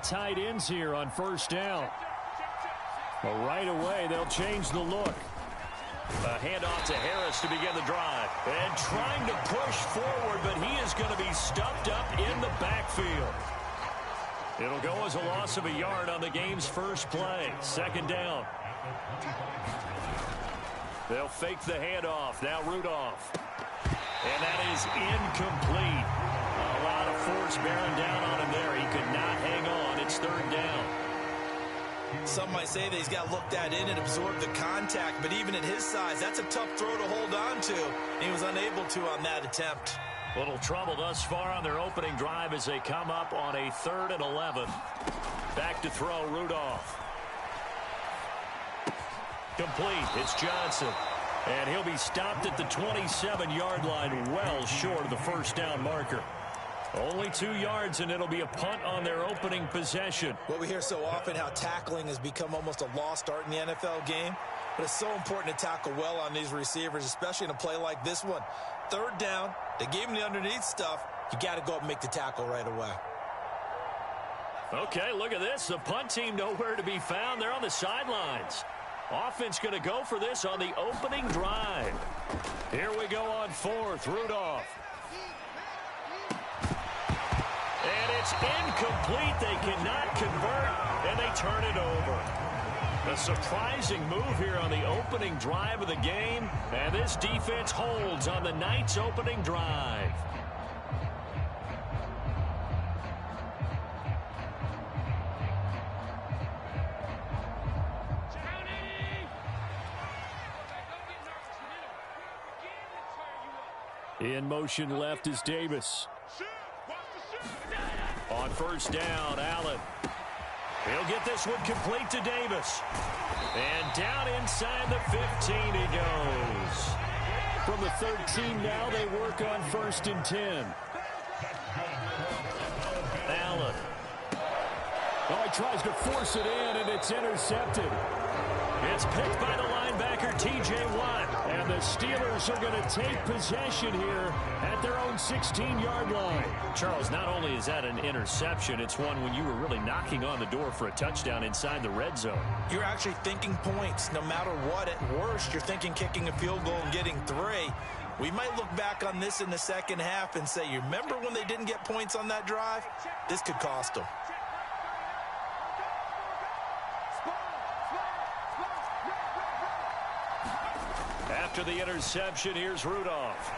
tight ends here on first down. Well, right away, they'll change the look. A handoff to Harris to begin the drive. And trying to push forward, but he is going to be stuffed up in the backfield. It'll go as a loss of a yard on the game's first play. Second down. They'll fake the handoff. Now Rudolph. And that is incomplete. A lot of force bearing down on him there. He could not hang on. It's third down. Some might say that he's got to look that in and absorb the contact, but even at his size, that's a tough throw to hold on to. He was unable to on that attempt. Little trouble thus far on their opening drive as they come up on a 3rd and 11. Back to throw, Rudolph. Complete. It's Johnson. And he'll be stopped at the 27-yard line, well short of the first down marker. Only 2 yards, and it'll be a punt on their opening possession. Well, we hear so often how tackling has become almost a lost art in the NFL game. But it's so important to tackle well on these receivers, especially in a play like this one. Third down, they gave him the underneath stuff. You got to go up and make the tackle right away. Okay, look at this. The punt team nowhere to be found. They're on the sidelines. Offense going to go for this on the opening drive. Here we go on 4th. Rudolph. And it's incomplete. They cannot convert, and they turn it over. A surprising move here on the opening drive of the game, and this defense holds on the night's opening drive. In motion left is Davis. On first down, Allen. He'll get this one complete to Davis. And down inside the 15 he goes. From the 13 now, they work on 1st and 10. Allen. Oh, he tries to force it in, and it's intercepted. It's picked by the linebacker, T.J. Watt. And the Steelers are going to take possession here at their own 16-yard line. Charles, not only is that an interception, it's one when you were really knocking on the door for a touchdown inside the red zone. You're actually thinking points. No matter what, at worst, you're thinking kicking a field goal and getting 3. We might look back on this in the second half and say, you remember when they didn't get points on that drive? This could cost them. After the interception, here's Rudolph.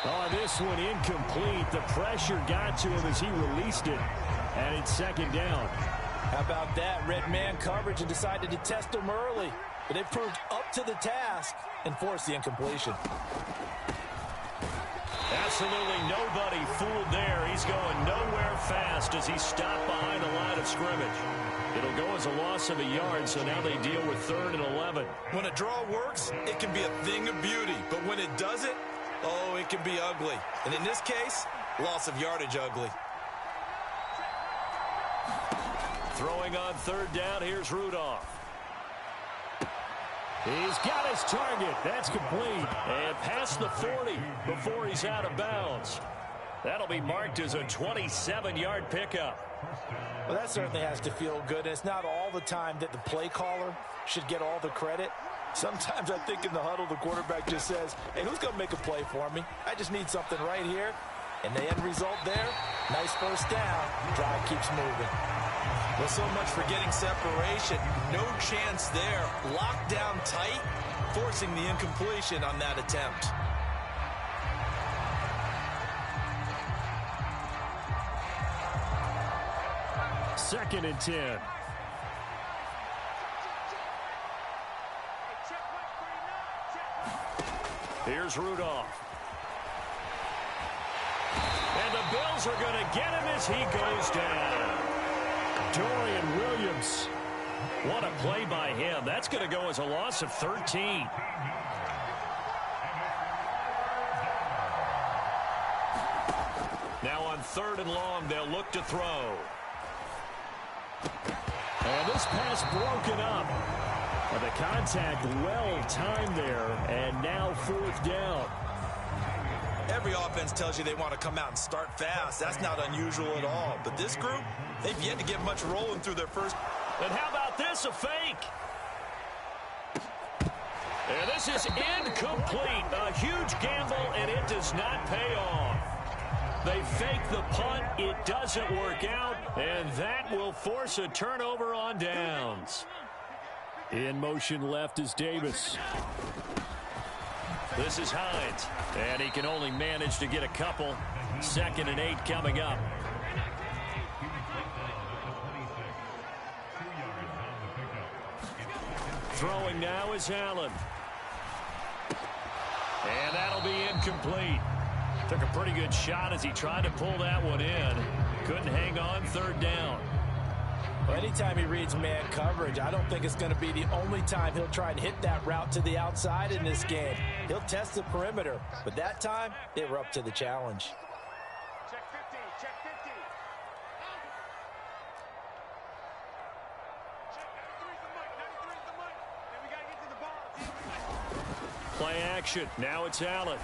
Oh, this one incomplete. The pressure got to him as he released it. And it's second down. How about that? Red man coverage and decided to test him early. But they proved up to the task and forced the incompletion. Absolutely nobody fooled there. He's going nowhere fast as he stopped behind the line of scrimmage. It'll go as a loss of a yard, so now they deal with 3rd and 11. When a draw works, it can be a thing of beauty. But when it doesn't, oh, it can be ugly. And in this case, loss of yardage ugly. Throwing on 3rd down, here's Rudolph. He's got his target. That's complete. And past the 40 before he's out of bounds. That'll be marked as a 27-yard pickup. Well, that certainly has to feel good. And it's not all the time that the play caller should get all the credit. Sometimes I think in the huddle, the quarterback just says, hey, who's going to make a play for me? I just need something right here. And the end result there, nice first down. Drive keeps moving. Well, so much for getting separation. No chance there. Locked down tight, forcing the incompletion on that attempt. Second and 10. Here's Rudolph. And the Bills are going to get him as he goes down. Dorian Williams. What a play by him. That's going to go as a loss of 13. Now on 3rd and long, they'll look to throw. And this pass broken up. And the contact well timed there. And now 4th down. Every offense tells you they want to come out and start fast. That's not unusual at all. But this group, they've yet to get much rolling through their first. And how about this, a fake? And this is incomplete. A huge gamble, and it does not pay off. They fake the punt. It doesn't work out, and that will force a turnover on downs. In motion left is Davis. This is Hines, and he can only manage to get a couple. 2nd and 8 coming up. Throwing now is Allen. And that'll be incomplete. Took a pretty good shot as he tried to pull that one in. Couldn't hang on. 3rd down. Well, anytime he reads man coverage, I don't think it's going to be the only time he'll try and hit that route to the outside in this game. He'll test the perimeter, but that time they were up to the challenge. Check 50, check 50. Check 93's the mic, 93's the mic. And we got to get to the ball. Play action. Now it's Allen.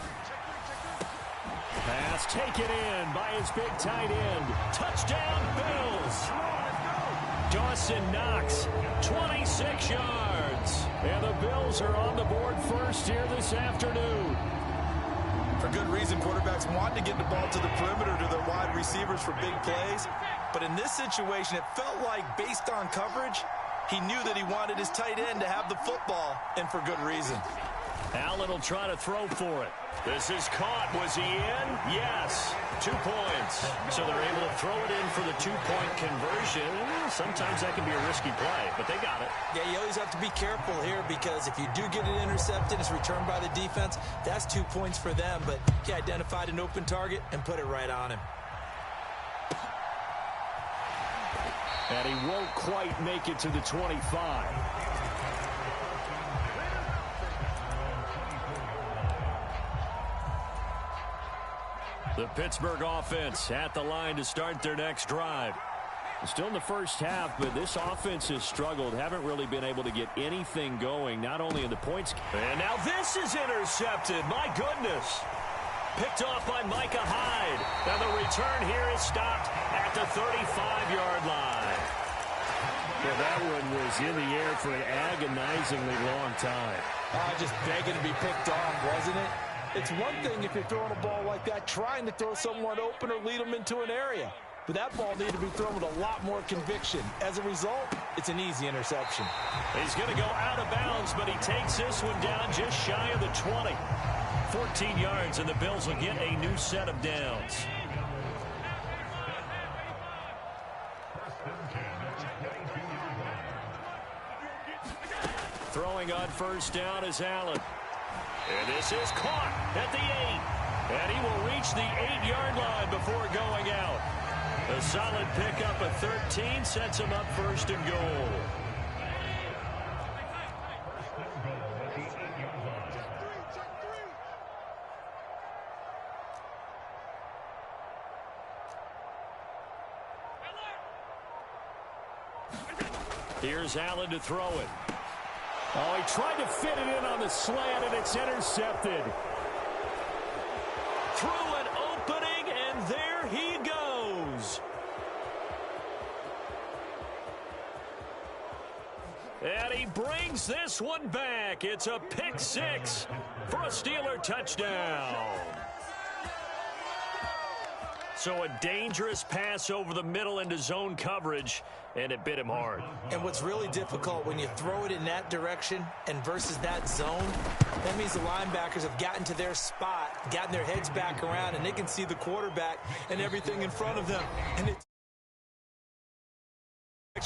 Pass taken in by his big tight end. Touchdown, Bills. Dawson Knox, 26 yards. And the Bills are on the board first here this afternoon. For good reason, quarterbacks want to get the ball to the perimeter to their wide receivers for big plays. But in this situation, it felt like, based on coverage, he knew that he wanted his tight end to have the football, and for good reason. Allen will try to throw for it. This is caught. Was he in? Yes. 2 points. So they're able to throw it in for the 2-point conversion. Sometimes that can be a risky play, but they got it. Yeah, you always have to be careful here because if you do get it intercepted, it's returned by the defense. That's 2 points for them, but he identified an open target and put it right on him. And he won't quite make it to the 25. The Pittsburgh offense at the line to start their next drive. Still in the first half, but this offense has struggled. Haven't really been able to get anything going, not only in the points. And now this is intercepted. My goodness. Picked off by Micah Hyde. Now the return here is stopped at the 35-yard line. Well, that one was in the air for an agonizingly long time. Just begging to be picked off, wasn't it? It's one thing if you're throwing a ball like that, trying to throw someone open or lead them into an area. But that ball needed to be thrown with a lot more conviction. As a result, it's an easy interception. He's going to go out of bounds, but he takes this one down just shy of the 20. 14 yards, and the Bills will get a new set of downs. Throwing on first down is Allen. And this is caught at the 8. And he will reach the 8-yard line before going out. A solid pickup of 13 sets him up 1st and goal. Here's Allen to throw it. Oh, he tried to fit it in on the slant, and it's intercepted. Through an opening, and there he goes. And he brings this one back. It's a pick 6 for a Steeler touchdown. So a dangerous pass over the middle into zone coverage, and it bit him hard. And what's really difficult when you throw it in that direction and versus that zone, that means the linebackers have gotten to their spot, gotten their heads back around, and they can see the quarterback and everything in front of them. And it's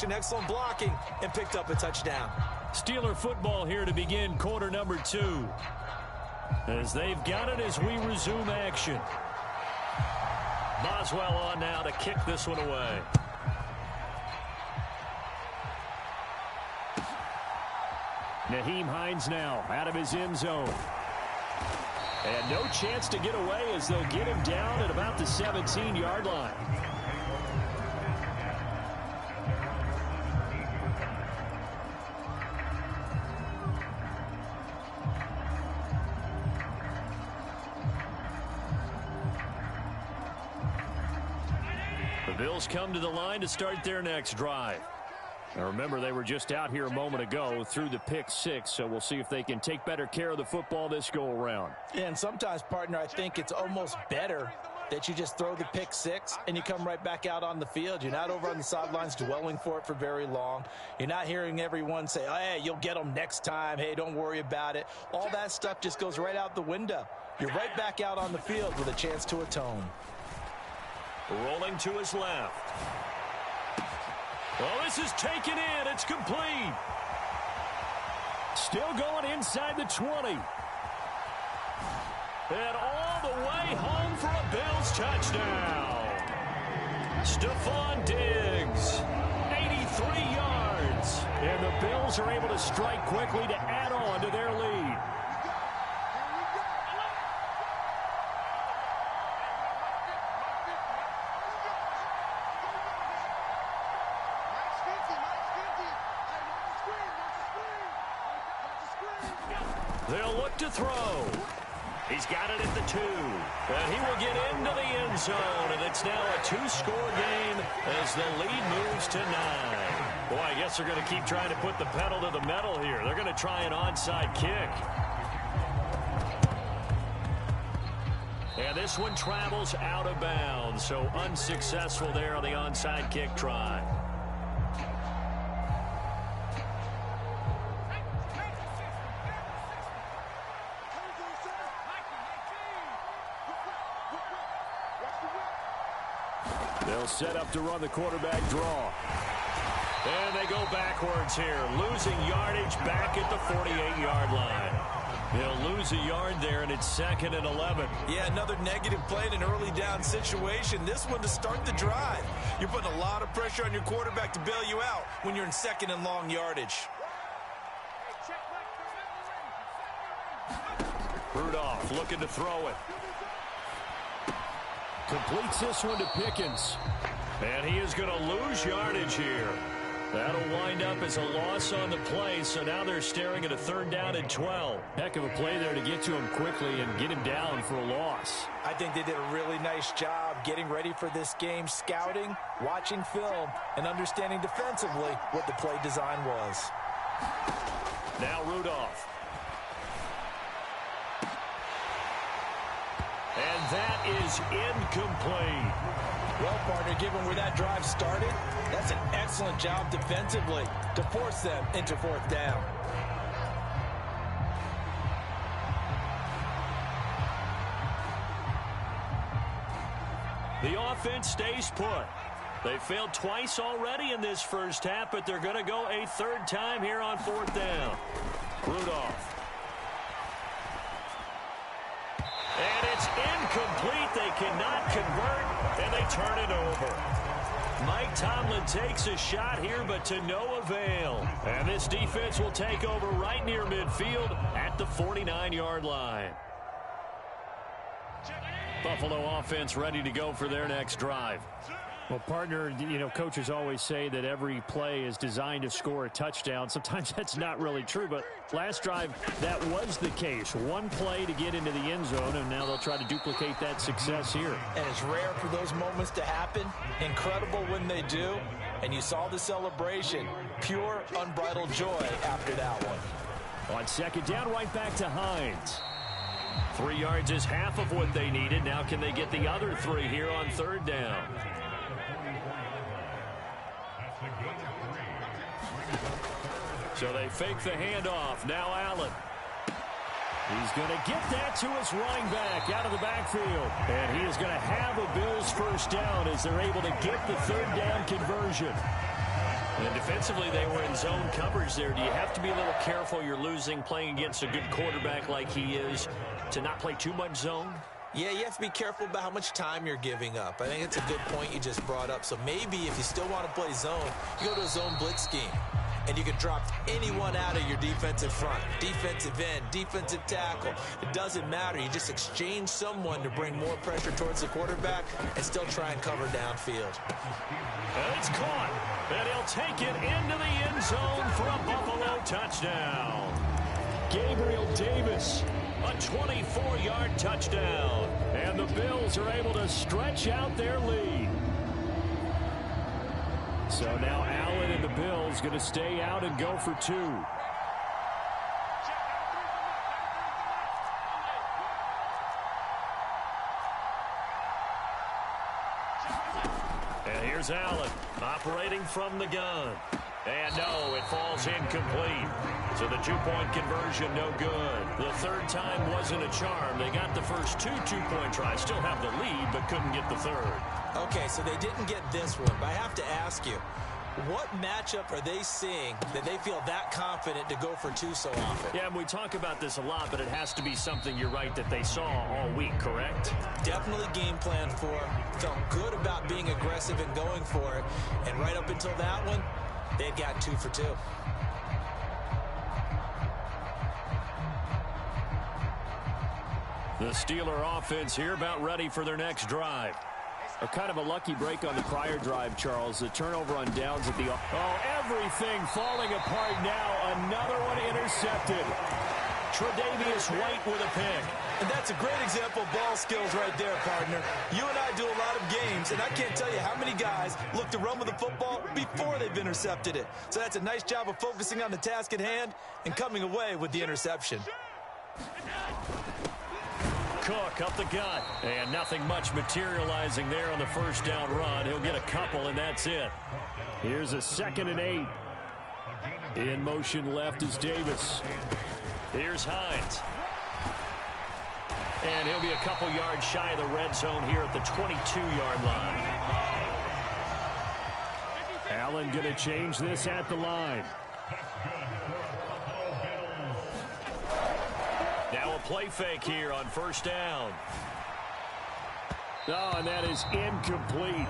excellent blocking and picked up a touchdown. Steeler football here to begin quarter number 2. As they've got it as we resume action. Boswell on now to kick this one away. Nyheim Hines now out of his end zone. And no chance to get away as they'll get him down at about the 17-yard line. Bills come to the line to start their next drive. Now remember, they were just out here a moment ago through the pick six, so we'll see if they can take better care of the football this go-around. And sometimes, partner, I think it's almost better that you just throw the pick six and you come right back out on the field. You're not over on the sidelines dwelling for it for very long. You're not hearing everyone say, oh, hey, you'll get them next time. Hey, don't worry about it. All that stuff just goes right out the window. You're right back out on the field with a chance to atone. Rolling to his left. Oh, this is taken in. It's complete. Still going inside the 20. And all the way home for a Bills touchdown. Stephon Diggs, 83 yards. And the Bills are able to strike quickly to add on to their lead. They'll look to throw. He's got it at the 2. And he will get into the end zone. And it's now a 2-score game as the lead moves to 9. Boy, I guess they're going to keep trying to put the pedal to the metal here. They're going to try an onside kick. And this one travels out of bounds. So unsuccessful there on the onside kick try. They'll set up to run the quarterback draw. And they go backwards here, losing yardage back at the 48-yard line. They'll lose a yard there, and it's 2nd and 11. Yeah, another negative play in an early down situation. This one to start the drive. You're putting a lot of pressure on your quarterback to bail you out when you're in 2nd and long yardage. Rudolph looking to throw it. Completes this one to Pickens. And he is going to lose yardage here. That'll wind up as a loss on the play, so now they're staring at a 3rd down and 12. Heck of a play there to get to him quickly and get him down for a loss. I think they did a really nice job getting ready for this game, scouting, watching film, and understanding defensively what the play design was. Now Rudolph. And that is incomplete. Well, partner, given where that drive started, that's an excellent job defensively to force them into 4th down. The offense stays put. They failed twice already in this first half, but they're going to go a 3rd time here on 4th down. Rudolph. And it's incomplete. They cannot convert, and they turn it over. Mike Tomlin takes a shot here, but to no avail. And this defense will take over right near midfield at the 49-yard line. Buffalo offense ready to go for their next drive. Well, partner, you know, coaches always say that every play is designed to score a touchdown. Sometimes that's not really true, but last drive, that was the case. One play to get into the end zone, and now they'll try to duplicate that success here. And it's rare for those moments to happen. Incredible when they do. And you saw the celebration. Pure, unbridled joy after that one. On 2nd down, right back to Hines. 3 yards is half of what they needed. Now can they get the other 3 here on 3rd down? So they fake the handoff. Now Allen. He's going to get that to his running back out of the backfield. And he is going to have a Bills 1st down as they're able to get the 3rd down conversion. And defensively, they were in zone coverage there. Do you have to be a little careful? You're losing playing against a good quarterback like he is to not play too much zone? Yeah, you have to be careful about how much time you're giving up. I think it's a good point you just brought up. So maybe if you still want to play zone, you go to a zone blitz scheme. And you can drop anyone out of your defensive front, defensive end, defensive tackle. It doesn't matter. You just exchange someone to bring more pressure towards the quarterback and still try and cover downfield. And it's caught. And he'll take it into the end zone for a Buffalo touchdown. Gabriel Davis. A 24-yard touchdown. And the Bills are able to stretch out their lead. So now Allen and the Bills going to stay out and go for two. And here's Allen operating from the gun. And no, it falls incomplete. So the two-point conversion no good. The third time wasn't a charm. They got the first two-point tries. Still have the lead, but couldn't get the third. Okay, so they didn't get this one, but I have to ask you, what matchup are they seeing that they feel that confident to go for two so often? Yeah, we talk about this a lot, but it has to be something, you're right, that they saw all week, correct? Definitely game plan for them. Felt good about being aggressive and going for it. And right up until that one, they've got 2 for 2. The Steeler offense here about ready for their next drive. A kind of a lucky break on the prior drive, Charles. The turnover on downs at the... Oh, everything falling apart now. Another one intercepted. Tre'Davious White with a pick. And that's a great example of ball skills right there, partner. You and I do a lot of games, and I can't tell you how many guys look to run with the football before they've intercepted it. So that's a nice job of focusing on the task at hand and coming away with the interception. Cook up the gut, and nothing much materializing there on the first down run. He'll get a couple, and that's it. Here's a 2nd and 8. In motion left is Davis. Here's Hines. And he'll be a couple yards shy of the red zone here at the 22-yard line. Allen going to change this at the line. Now a play fake here on first down. Oh, and that is incomplete.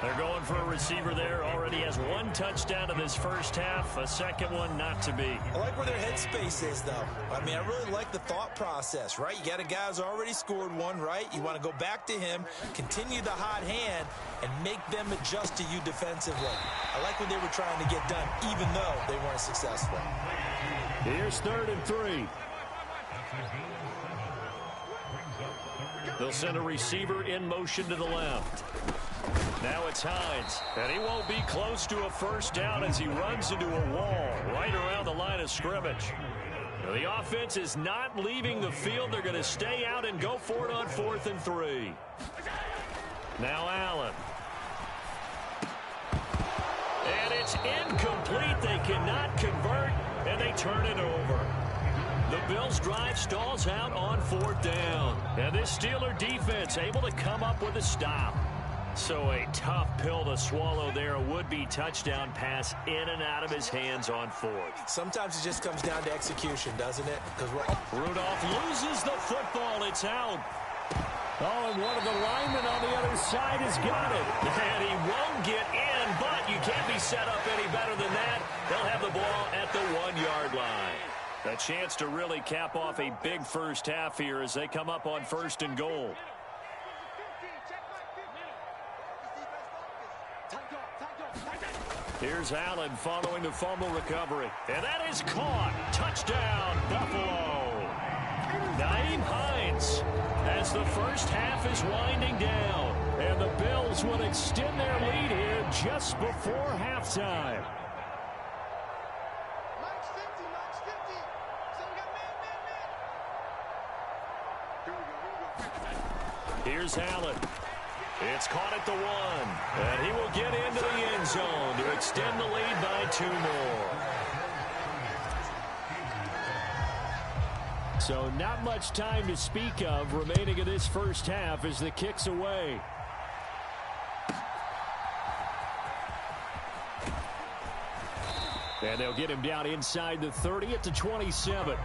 They're going for a receiver there. Already has 1 touchdown in this first half. A second one not to be. I like where their headspace is, though. I mean, I really like the thought process, right? You got a guy who's already scored one, right? You want to go back to him, continue the hot hand, and make them adjust to you defensively. I like what they were trying to get done, even though they weren't successful. Here's 3rd and 3. They'll send a receiver in motion to the left. Now it's Hines, and he won't be close to a first down as he runs into a wall right around the line of scrimmage. Now, the offense is not leaving the field. They're going to stay out and go for it on 4th and 3. Now Allen. And it's incomplete. They cannot convert, and they turn it over. The Bills' drive stalls out on 4th down. And this Steeler defense able to come up with a stop. So a tough pill to swallow there. A would-be touchdown pass in and out of his hands on 4th. Sometimes it just comes down to execution, doesn't it? Because Rudolph loses the football. It's out. Oh, and one of the linemen on the other side has got it. And he won't get in, but you can't be set up any better than that. They'll have the ball at the 1-yard line. A chance to really cap off a big first half here as they come up on 1st and goal. Here's Allen following the fumble recovery. And that is caught. Touchdown, Buffalo. Nyheim Hines as the first half is winding down. And the Bills will extend their lead here just before halftime. Here's Allen. It's caught at the 1. And he will get into the end zone to extend the lead by 2 more. So not much time to speak of remaining in this first half as the kick's away. And they'll get him down inside the 30 at the 27.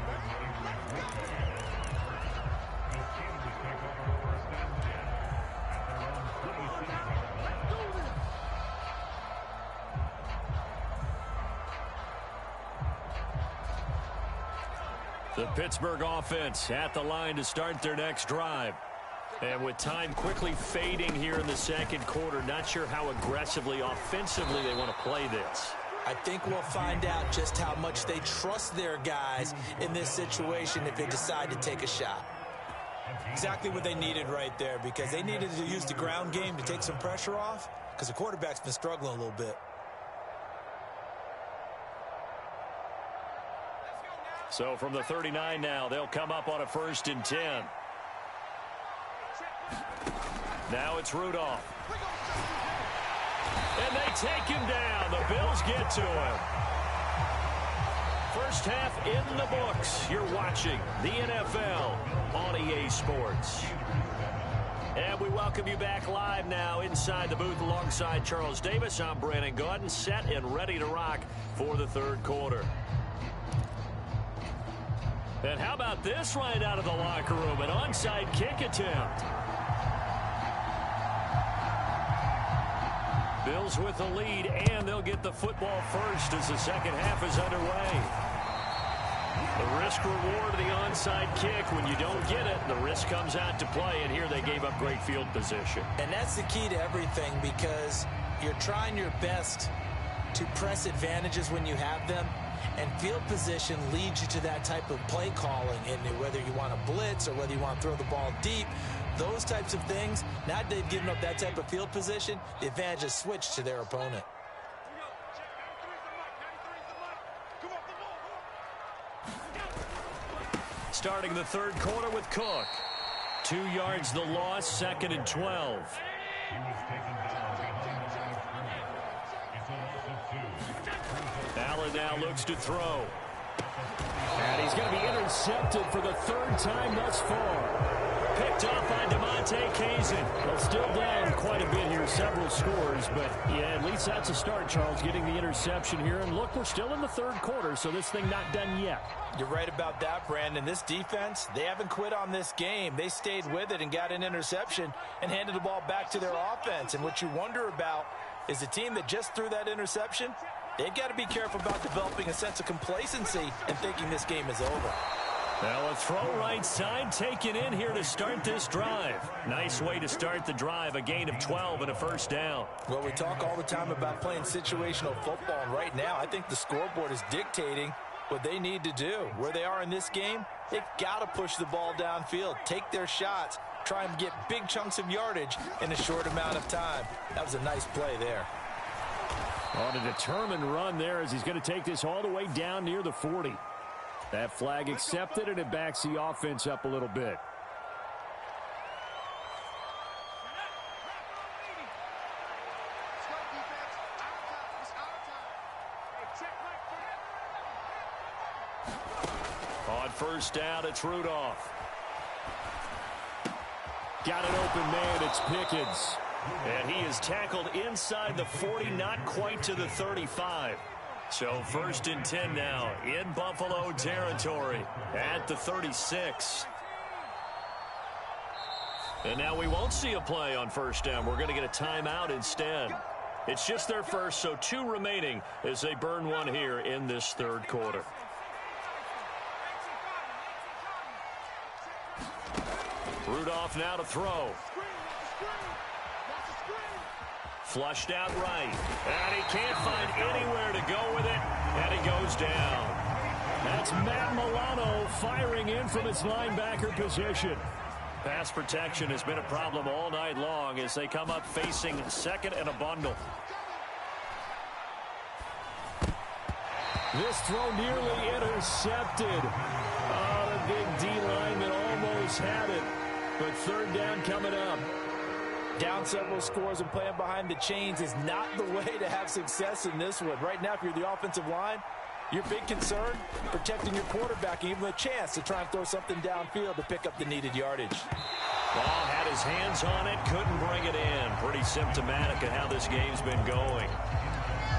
The Pittsburgh offense at the line to start their next drive. And with time quickly fading here in the second quarter, not sure how aggressively, offensively they want to play this. I think we'll find out just how much they trust their guys in this situation if they decide to take a shot. Exactly what they needed right there, because they needed to use the ground game to take some pressure off, because the quarterback's been struggling a little bit. So from the 39 now, they'll come up on a 1st and 10. Now it's Rudolph. And they take him down. The Bills get to him. First half in the books. You're watching the NFL on EA Sports. And we welcome you back live now inside the booth alongside Charles Davis. I'm Brandon Gaudin, set and ready to rock for the 3rd quarter. And how about this right out of the locker room? An onside kick attempt. Bills with the lead, and they'll get the football first as the second half is underway. The risk-reward of the onside kick. When you don't get it, the risk comes out to play, and here they gave up great field position. And that's the key to everything, because you're trying your best to press advantages when you have them, and field position leads you to that type of play calling. And whether you want to blitz or whether you want to throw the ball deep, those types of things, now that they've given up that type of field position, the advantage is switched to their opponent. Starting the 3rd quarter with Cook. 2 yards the loss, 2nd and 12. Allen now looks to throw. And he's going to be intercepted for the 3rd time thus far. Picked up by DeMonte Kazin. Well, still down quite a bit here, several scores, but yeah, at least that's a start, Charles, getting the interception here. And look, we're still in the 3rd quarter, so this thing not done yet. You're right about that, Brandon. This defense, they haven't quit on this game. They stayed with it and got an interception and handed the ball back to their offense. And what you wonder about is the team that just threw that interception, they've got to be careful about developing a sense of complacency and thinking this game is over. Now a throw right side taken in here to start this drive. Nice way to start the drive. A gain of 12 and a 1st down. Well, we talk all the time about playing situational football, and right now I think the scoreboard is dictating what they need to do. Where they are in this game, they've got to push the ball downfield, take their shots, try and get big chunks of yardage in a short amount of time. That was a nice play there. On a determined run there as he's going to take this all the way down near the 40. That flag accepted, and it backs the offense up a little bit. On 1st down, it's Rudolph. Got an open man, it's Pickens. And he is tackled inside the 40, not quite to the 35. So 1st and 10 now in Buffalo territory at the 36. And now we won't see a play on 1st down. We're going to get a timeout instead. It's just their first, so 2 remaining as they burn one here in this 3rd quarter. Rudolph now to throw. Flushed out right. And he can't find anywhere to go with it. And he goes down. That's Matt Milano firing in from his linebacker position. Pass protection has been a problem all night long as they come up facing 2nd and a bundle. This throw nearly intercepted. Oh, the big D lineman almost had it. But 3rd down coming up. Down several scores and playing behind the chains is not the way to have success in this one. Right now, if you're the offensive line, your big concern, protecting your quarterback and giving him a chance to try and throw something downfield to pick up the needed yardage. Ball had his hands on it, couldn't bring it in. Pretty symptomatic of how this game's been going.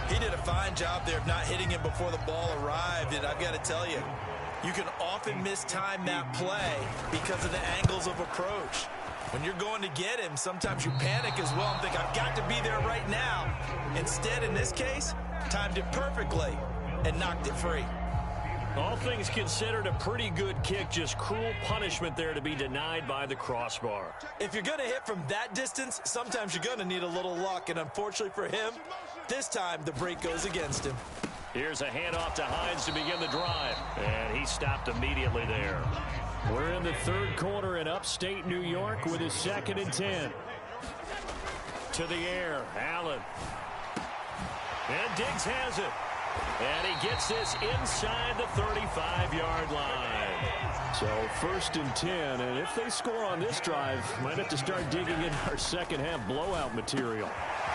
He did a fine job there of not hitting him before the ball arrived, and I've got to tell you, you can often mistime that play because of the angles of approach. When you're going to get him, sometimes you panic as well and think, I've got to be there right now. Instead, in this case, timed it perfectly and knocked it free. All things considered, a pretty good kick, just cruel punishment there to be denied by the crossbar. If you're going to hit from that distance, sometimes you're going to need a little luck, and unfortunately for him, this time the break goes against him. Here's a handoff to Hines to begin the drive, and he stopped immediately there. We're in the 3rd quarter in upstate New York with a 2nd and 10. To the air, Allen. And Diggs has it. And he gets this inside the 35-yard line. So 1st and 10, and if they score on this drive, might have to start digging in our second half blowout material.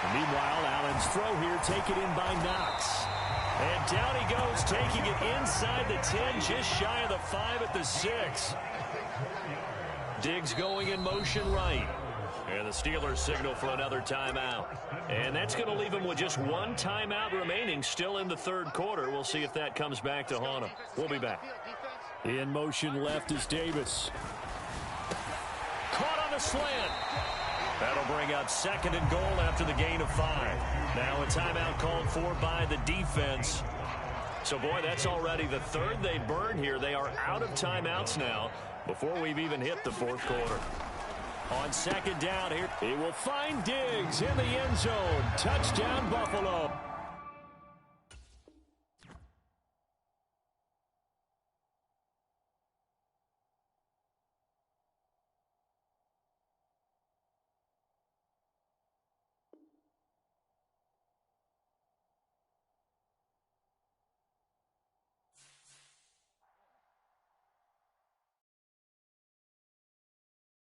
And meanwhile, Allen's throw here taken in by Knox. And down he goes, taking it inside the 10, just shy of the 5 at the 6. Diggs going in motion right. And the Steelers signal for another timeout. And that's going to leave him with just one timeout remaining still in the 3rd quarter. We'll see if that comes back to haunt him. We'll be back. In motion left is Davis. Caught on the slant. That'll bring up 2nd and goal after the gain of 5. Now a timeout called for by the defense. So, boy, that's already the 3rd they burn here. They are out of timeouts now before we've even hit the 4th quarter. On 2nd down here, he will find Diggs in the end zone. Touchdown, Buffalo.